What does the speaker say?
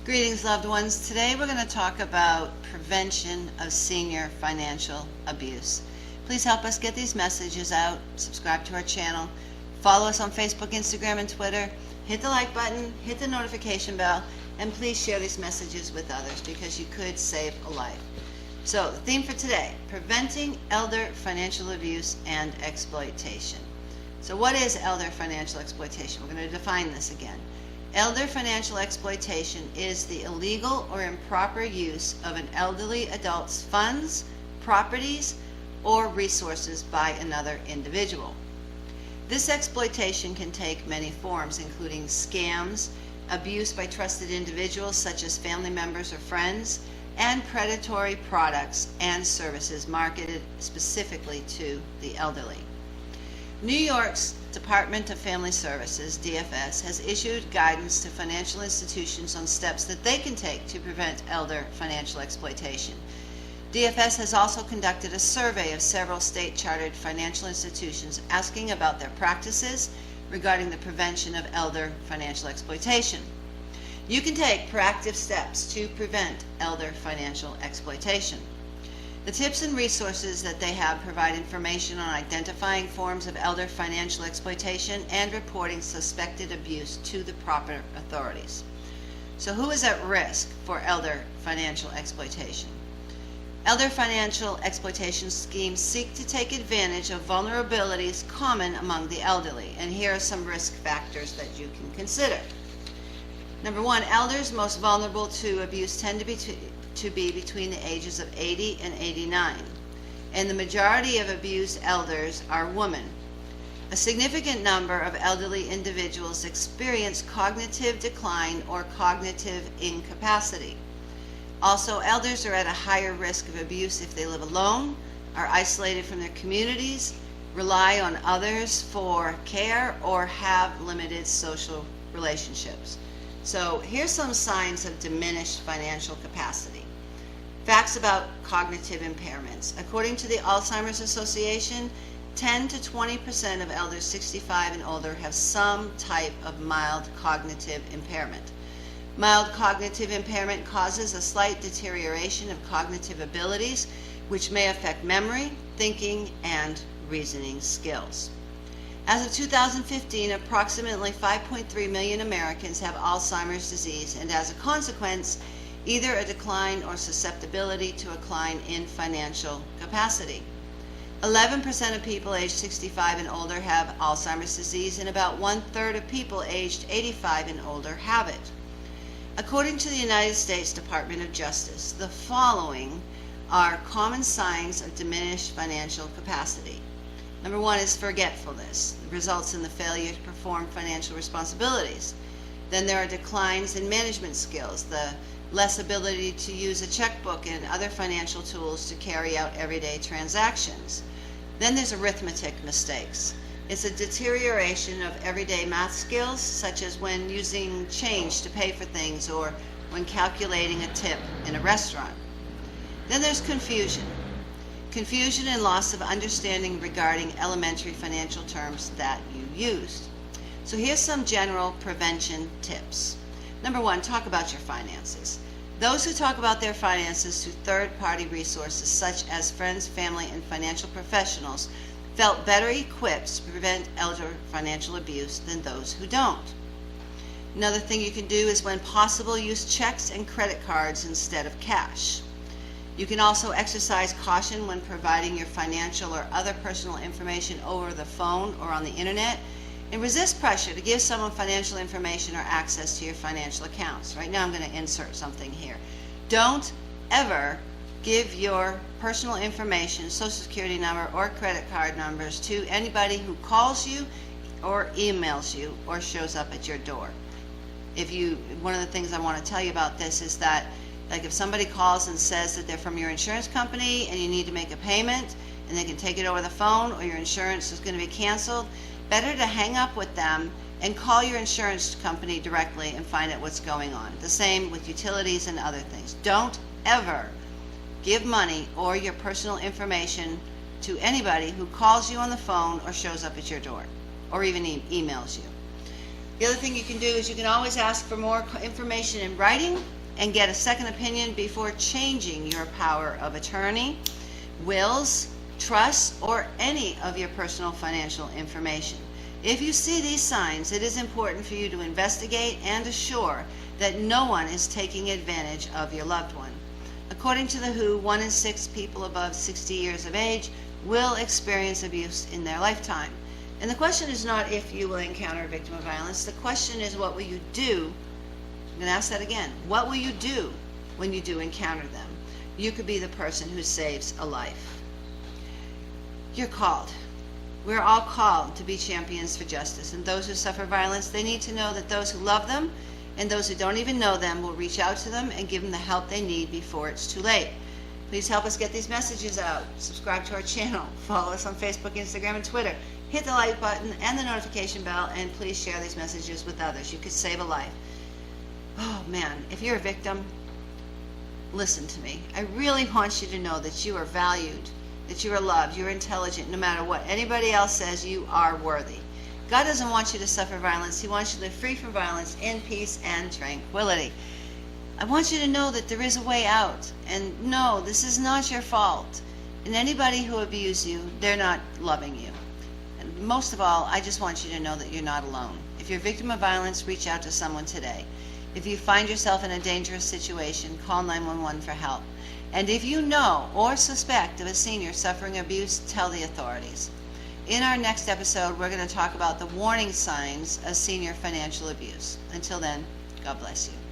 Greetings, loved ones. Today we're going to talk about prevention of senior financial abuse. Please help us get these messages out. Subscribe to our channel. Follow us on Facebook, Instagram, and Twitter. Hit the like button, hit the notification bell, and please share these messages with others because you could save a life. So, the theme for today, preventing elder financial abuse and exploitation. So what is elder financial exploitation? We're going to define this again. Elder financial exploitation is the illegal or improper use of an elderly adult's funds, properties, or resources by another individual. This exploitation can take many forms, including scams, abuse by trusted individuals such as family members or friends, and predatory products and services marketed specifically to the elderly. New York's Department of Family Services, DFS, has issued guidance to financial institutions on steps that they can take to prevent elder financial exploitation. DFS has also conducted a survey of several state-chartered financial institutions asking about their practices regarding the prevention of elder financial exploitation. You can take proactive steps to prevent elder financial exploitation. The tips and resources that they have provide information on identifying forms of elder financial exploitation and reporting suspected abuse to the proper authorities. So who is at risk for elder financial exploitation? Elder financial exploitation schemes seek to take advantage of vulnerabilities common among the elderly, and here are some risk factors that you can consider. Number one, elders most vulnerable to abuse tend to be between the ages of 80 and 89, and the majority of abused elders are women. A significant number of elderly individuals experience cognitive decline or cognitive incapacity. Also, elders are at a higher risk of abuse if they live alone, are isolated from their communities, rely on others for care, or have limited social relationships. So here's some signs of diminished financial capacity. Facts about cognitive impairments. According to the Alzheimer's Association, 10 to 20% of elders 65 and older have some type of mild cognitive impairment. Mild cognitive impairment causes a slight deterioration of cognitive abilities, which may affect memory, thinking, and reasoning skills. As of 2015, approximately 5.3 million Americans have Alzheimer's disease, and as a consequence, either a decline or susceptibility to a decline in financial capacity. 11% of people aged 65 and older have Alzheimer's disease, and about 1/3 of people aged 85 and older have it. According to the United States Department of Justice, the following are common signs of diminished financial capacity. Number one is forgetfulness. It results in the failure to perform financial responsibilities. Then there are declines in management skills, the less ability to use a checkbook and other financial tools to carry out everyday transactions. Then there's arithmetic mistakes. It's a deterioration of everyday math skills, such as when using change to pay for things or when calculating a tip in a restaurant. Then there's confusion. Confusion and loss of understanding regarding elementary financial terms that you used. So here's some general prevention tips. Number one, talk about your finances. Those who talk about their finances through third-party resources such as friends, family, and financial professionals felt better equipped to prevent elder financial abuse than those who don't. Another thing you can do is when possible use checks and credit cards instead of cash. You can also exercise caution when providing your financial or other personal information over the phone or on the internet, and resist pressure to give someone financial information or access to your financial accounts. Right now I'm going to insert something here. Don't ever give your personal information, social security number, or credit card numbers to anybody who calls you or emails you or shows up at your door. One of the things I want to tell you about this is that, like, if somebody calls and says that they're from your insurance company and you need to make a payment and they can take it over the phone or your insurance is going to be canceled, better to hang up with them and call your insurance company directly and find out what's going on. The same with utilities and other things. Don't ever give money or your personal information to anybody who calls you on the phone or shows up at your door or even emails you. The other thing you can do is you can always ask for more information in writing and get a second opinion before changing your power of attorney, wills, trusts, or any of your personal financial information. If you see these signs, it is important for you to investigate and assure that no one is taking advantage of your loved one. According to the WHO, 1 in 6 people above 60 years of age will experience abuse in their lifetime. And the question is not if you will encounter a victim of violence. The question is, what will you do? I'm going to ask that again. What will you do when you do encounter them? You could be the person who saves a life. You're called. We're all called to be champions for justice. And those who suffer violence, they need to know that those who love them and those who don't even know them will reach out to them and give them the help they need before it's too late. Please help us get these messages out. Subscribe to our channel. Follow us on Facebook, Instagram, and Twitter. Hit the like button and the notification bell, and please share these messages with others. You could save a life. Oh man, if you're a victim, listen to me. I really want you to know that you are valued, that you are loved, you're intelligent. No matter what anybody else says, you are worthy. God doesn't want you to suffer violence. He wants you to live free from violence in peace and tranquility. I want you to know that there is a way out. And no, this is not your fault. And anybody who abused you, they're not loving you. And most of all, I just want you to know that you're not alone. If you're a victim of violence, reach out to someone today. If you find yourself in a dangerous situation, call 911 for help. And if you know or suspect of a senior suffering abuse, tell the authorities. In our next episode, we're going to talk about the warning signs of senior financial abuse. Until then, God bless you.